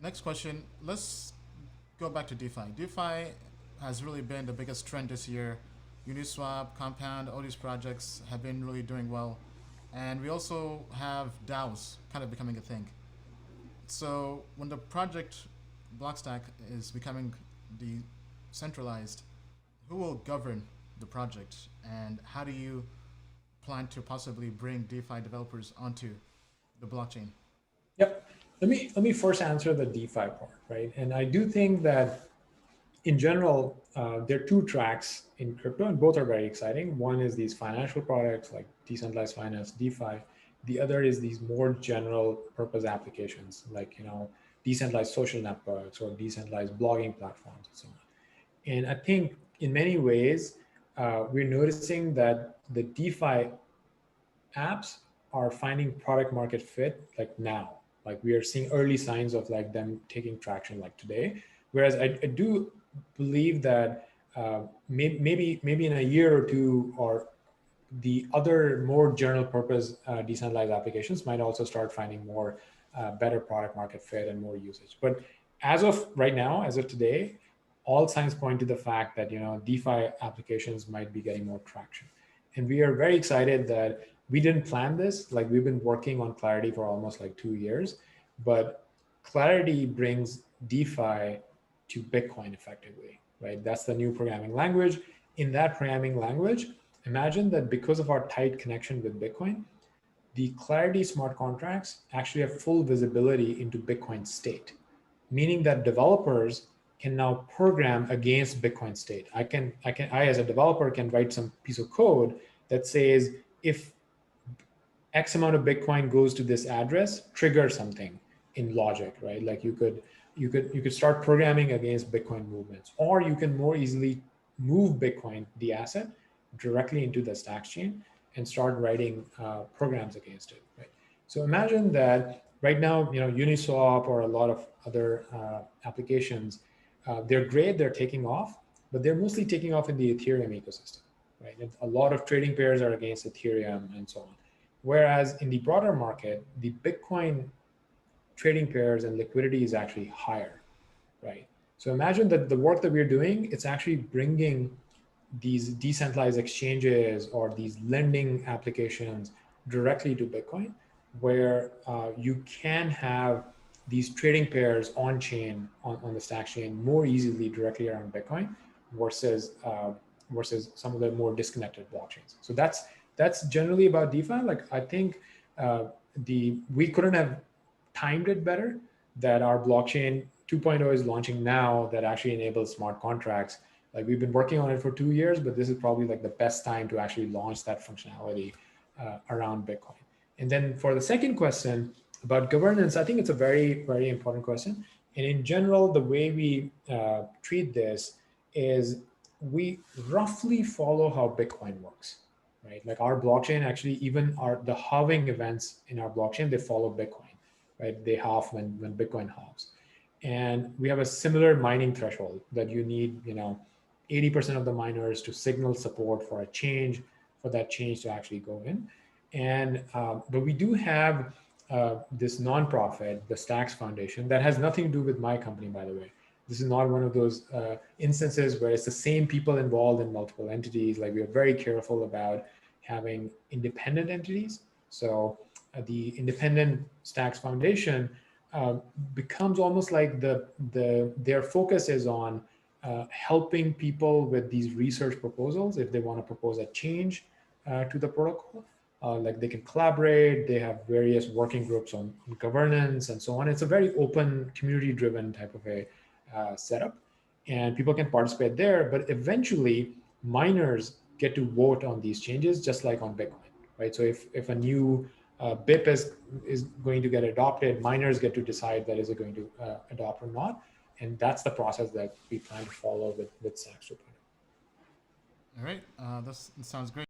Next question. Let's go back to DeFi. DeFi has really been the biggest trend this year. Uniswap, Compound, all these projects have been really doing well. And we also have DAOs kind of becoming a thing. So when the project Blockstack is becoming decentralized, who will govern the project, and how do you plan to possibly bring DeFi developers onto the blockchain? Yep. Let me first answer the DeFi part, right? And I do think that in general, there are two tracks in crypto, and both are very exciting. One is these financial products like decentralized finance, DeFi. The other is these more general purpose applications like decentralized social networks or decentralized blogging platforms and so on. And I think in many ways, we're noticing that the DeFi apps are finding product market fit like now. Like we are seeing early signs of like them taking traction like today. Whereas I do believe that maybe in a year or two, or the other more general purpose decentralized applications might also start finding more better product market fit and more usage. But as of right now, as of today, all signs point to the fact that DeFi applications might be getting more traction. And we are very excited that we didn't plan this. Like we've been working on Clarity for almost like 2 years, but Clarity brings DeFi to Bitcoin effectively, right? That's the new programming language. In that programming language, imagine that because of our tight connection with Bitcoin, the Clarity smart contracts actually have full visibility into Bitcoin state, meaning that developers can now program against Bitcoin state. I as a developer can write some piece of code that says if X amount of Bitcoin goes to this address, trigger something in logic, right? Like you could start programming against Bitcoin movements, or you can more easily move Bitcoin, the asset, directly into the Stacks chain and start writing programs against it, right? So imagine that right now, Uniswap or a lot of other applications, they're great, they're taking off, but they're mostly taking off in the Ethereum ecosystem, right? And a lot of trading pairs are against Ethereum and so on. Whereas in the broader market, the Bitcoin trading pairs and liquidity is actually higher, right? So imagine that the work that we're doing, it's actually bringing these decentralized exchanges or these lending applications directly to Bitcoin, where you can have these trading pairs on chain, on the Stack chain more easily directly around Bitcoin versus some of the more disconnected blockchains. So that's generally about DeFi. Like I think we couldn't have timed it better that our blockchain 2.0 is launching now that actually enables smart contracts. Like we've been working on it for 2 years, but this is probably like the best time to actually launch that functionality around Bitcoin. And then for the second question about governance, I think it's a very, very important question. And in general, the way we treat this is we roughly follow how Bitcoin works, right? Like our blockchain actually, even the halving events in our blockchain, they follow Bitcoin, right? They halve when Bitcoin halves. And we have a similar mining threshold that you need, 80% of the miners to signal support for a change, for that change to actually go in. And but we do have this nonprofit, the Stacks Foundation, that has nothing to do with my company, by the way. This is not one of those instances where it's the same people involved in multiple entities. Like we are very careful about having independent entities. So the independent Stacks Foundation becomes almost like their focus is on helping people with these research proposals if they want to propose a change to the protocol. Like they can collaborate, they have various working groups on governance and so on. It's a very open, community-driven type of a setup, and people can participate there. But eventually, miners get to vote on these changes, just like on Bitcoin, right? So if a new BIP is going to get adopted, miners get to decide that is it going to adopt or not, and that's the process that we plan to follow with Stacks 2.0. All right, that sounds great.